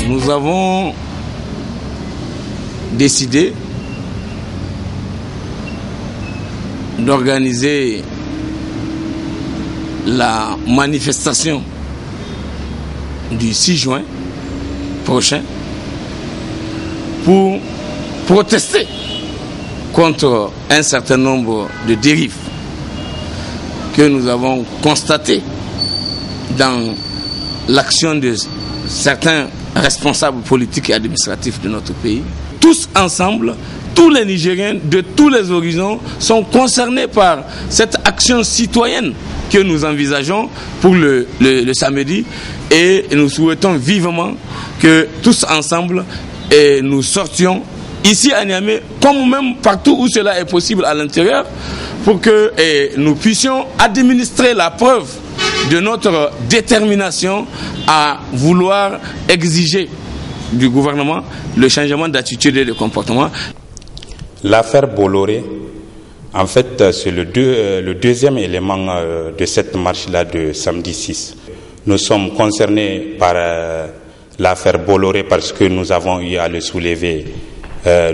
Nous avons décidé d'organiser la manifestation du 6 juin prochain pour protester contre un certain nombre de dérives que nous avons constatées dans l'action de certains responsables politiques et administratifs de notre pays. Tous ensemble, tous les Nigériens de tous les horizons sont concernés par cette action citoyenne que nous envisageons pour le samedi, et nous souhaitons vivement que tous ensemble nous sortions ici à Niamey, comme même partout où cela est possible à l'intérieur, pour que nous puissions administrer la preuve de notre détermination à vouloir exiger du gouvernement le changement d'attitude et de comportement. L'affaire Bolloré, en fait, c'est le deuxième élément de cette marche-là de samedi 6. Nous sommes concernés par l'affaire Bolloré parce que nous avons eu à le soulever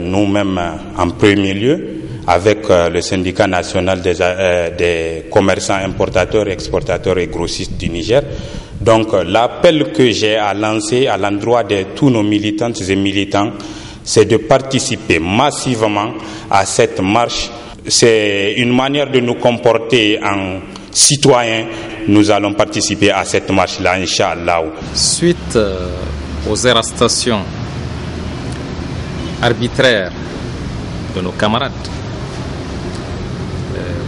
nous-mêmes en premier lieu avec le syndicat national des commerçants importateurs, exportateurs et grossistes du Niger. Donc l'appel que j'ai à lancer à l'endroit de tous nos militantes et militants, c'est de participer massivement à cette marche. C'est une manière de nous comporter en citoyens. Nous allons participer à cette marche-là, Inch'Allah. Suite aux arrestations arbitraires de nos camarades,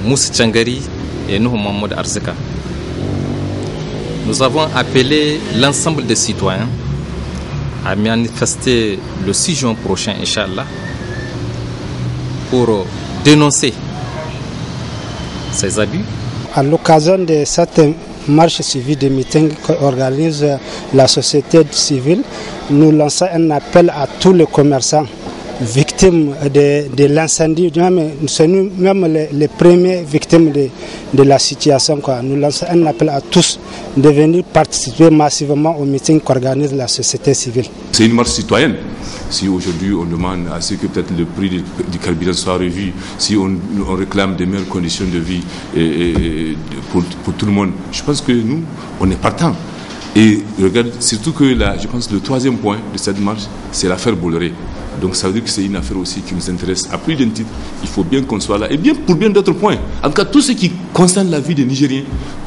Moussa Tchangari et Nuhu Mahmoud Arzika, nous avons appelé l'ensemble des citoyens à manifester le 6 juin prochain, Inch'Allah, pour dénoncer ces abus. À l'occasion de cette marche suivie de meeting qu'organise la société civile, nous lançons un appel à tous les commerçants victimes de l'incendie. C'est nous-mêmes les premières victimes de la situation. Nous lançons un appel à tous de venir participer massivement au meeting qu'organise la société civile. C'est une marche citoyenne. Si aujourd'hui on demande à ce que peut-être le prix du carburant soit revu, si on réclame des meilleures conditions de vie pour tout le monde, je pense que nous, on est partants. Et regarde, surtout que là, je pense que le troisième point de cette marche, c'est l'affaire Bolloré. Donc ça veut dire que c'est une affaire aussi qui nous intéresse à plus d'un titre. Il faut bien qu'on soit là, et bien pour bien d'autres points. En tout cas, tout ce qui concerne la vie des Nigériens,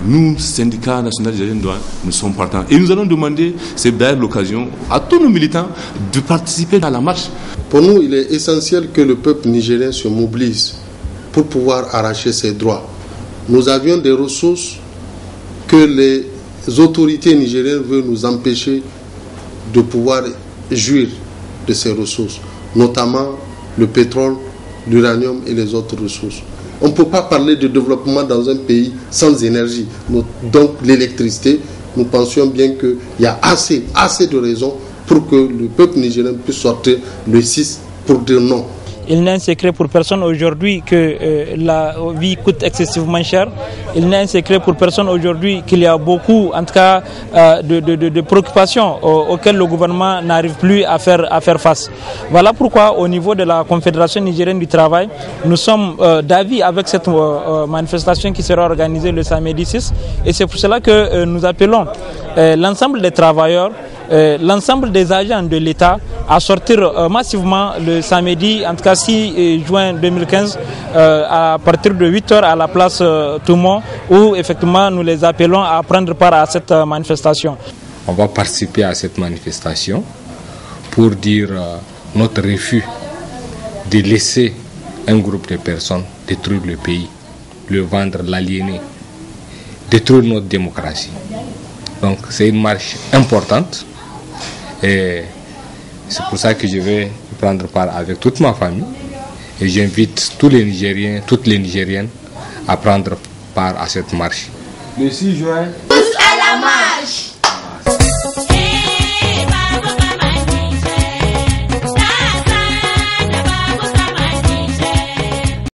nous, syndicat national des agents, nous sommes partants. Et nous allons demander, c'est d'ailleurs l'occasion, à tous nos militants de participer à la marche. Pour nous, il est essentiel que le peuple nigérien se mobilise pour pouvoir arracher ses droits. Nous avions des ressources que les autorités nigériennes veulent nous empêcher de pouvoir jouir de ces ressources, notamment le pétrole, l'uranium et les autres ressources. On ne peut pas parler de développement dans un pays sans énergie. Donc l'électricité, nous pensions bien qu'il y a assez de raisons pour que le peuple nigérien puisse sortir le 6 pour dire non. Il n'est un secret pour personne aujourd'hui que la vie coûte excessivement cher. Il n'est un secret pour personne aujourd'hui qu'il y a beaucoup, en tout cas, de préoccupations auxquelles le gouvernement n'arrive plus à faire face. Voilà pourquoi, au niveau de la Confédération nigérienne du travail, nous sommes d'avis avec cette manifestation qui sera organisée le samedi 6. Et c'est pour cela que nous appelons l'ensemble des travailleurs, l'ensemble des agents de l'État à sortir massivement le samedi, en tout cas 6 juin 2015, à partir de 8h à la place Toumont, où effectivement nous les appelons à prendre part à cette manifestation. On va participer à cette manifestation pour dire notre refus de laisser un groupe de personnes détruire le pays, le vendre, l'aliéner, détruire notre démocratie. Donc c'est une marche importante. Et c'est pour ça que je vais prendre part avec toute ma famille. Et j'invite tous les Nigériens, toutes les Nigériennes à prendre part à cette marche. Le 6 juin, tous à la marche!